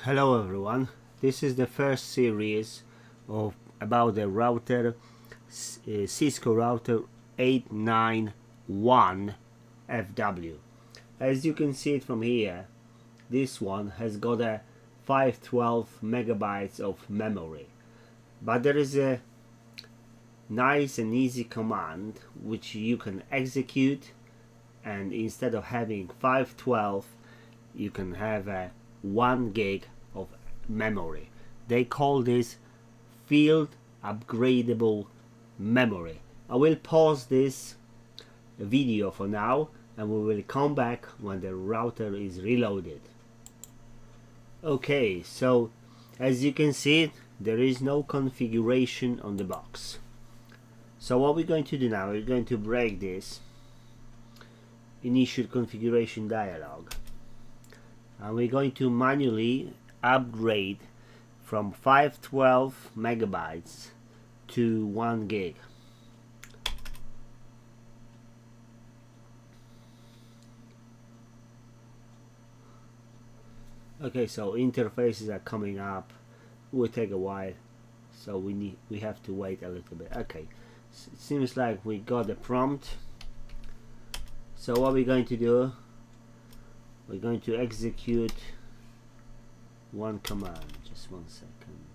Hello everyone, this is the first series about the router Cisco router 891FW. As you can see it from here, this one has got a 512 megabytes of memory, but there is a nice and easy command which you can execute, and instead of having 512 you can have a 1 gig of memory. They call this field upgradable memory. I will pause this video for now and we will come back when the router is reloaded. Okay, so as you can see, there is no configuration on the box. So what we're going to do now, we're going to break this initial configuration dialog, and we're going to manually upgrade from 512 megabytes to 1 gig. Okay, so interfaces are coming up. It will take a while, so we have to wait a little bit. Okay, so it seems like we got the prompt. So what we're going to do, we're going to execute one command. Just 1 second.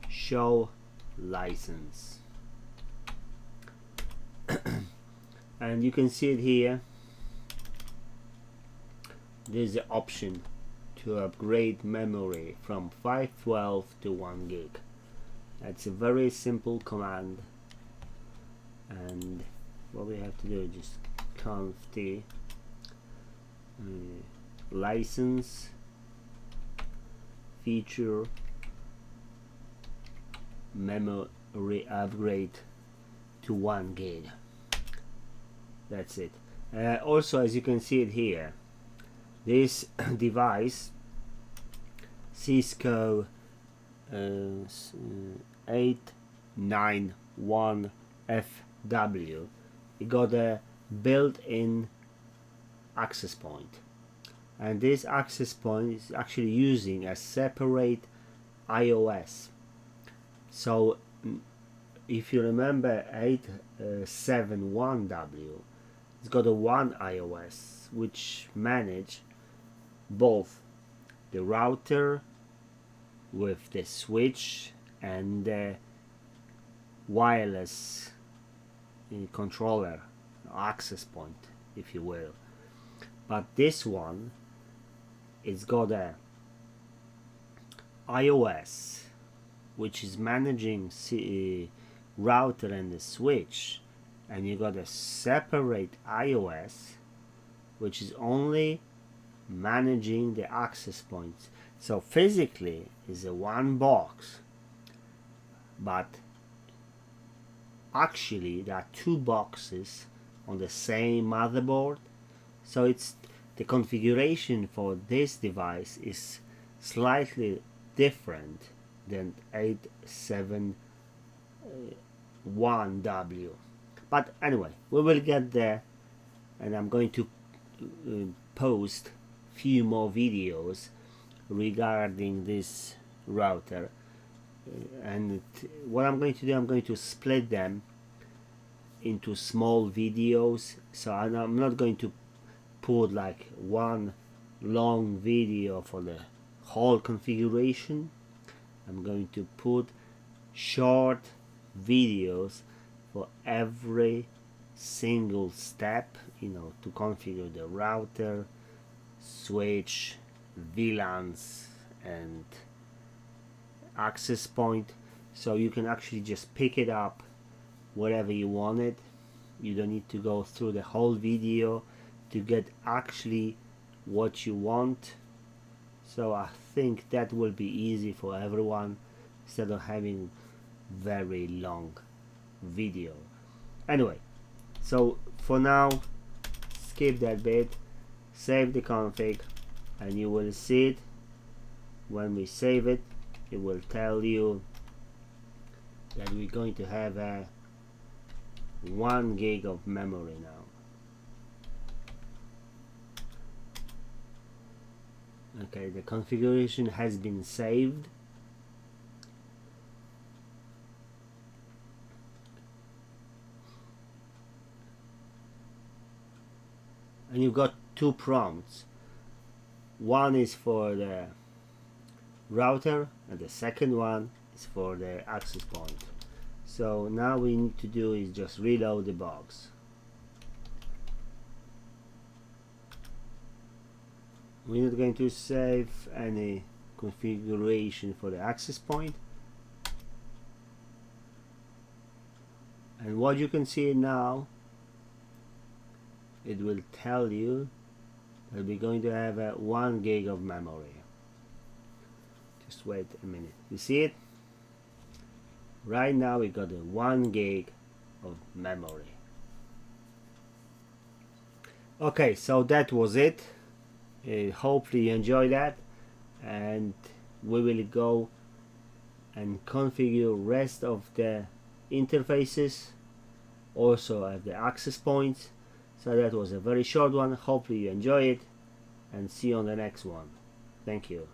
Show license. And you can see it here. There's the option to upgrade memory from 512 to 1 gig. That's a very simple command, and what we have to do is just conf t license feature memory upgrade to 1 gig. That's it. Also, as you can see it here, this device Cisco 891FW, it got a built-in access point, and this access point is actually using a separate iOS. So if you remember 871W, it's got a one iOS which manage both the router with the switch and the wireless controller access point, if you will. But this one, it's got a iOS which is managing router and the switch, and you got a separate iOS which is only managing the access points. So physically is a one box, but actually there are two boxes on the same motherboard. So it's the configuration for this device is slightly different than 871W. But anyway, we will get there, and I'm going to post few more videos regarding this router. And what I'm going to do, I'm going to split them into small videos. So I'm not going to put like one long video for the whole configuration. I'm going to put short videos for every single step, to configure the router, switch, VLANs and access point. So you can actually just pick it up wherever you want it. You don't need to go through the whole video to get actually what you want. So I think that will be easy for everyone instead of having very long video. Anyway, so for now, skip that bit, save the config, and you will see it. When we save it, it will tell you that we're going to have a 1 gig of memory now. Okay, the configuration has been saved. And you've got two prompts. One is for the router and the second one is for the access point. So now we need to do is just reload the box. We're not going to save any configuration for the access point. And what you can see now, it will tell you that we're going to have 1 gig of memory. Just wait a minute. You see it? Right now we got 1 gig of memory. Okay, so that was it. Hopefully you enjoy that, and we will go and configure rest of the interfaces, also at the access points. So that was a very short one. Hopefully you enjoy it, and see you on the next one. Thank you.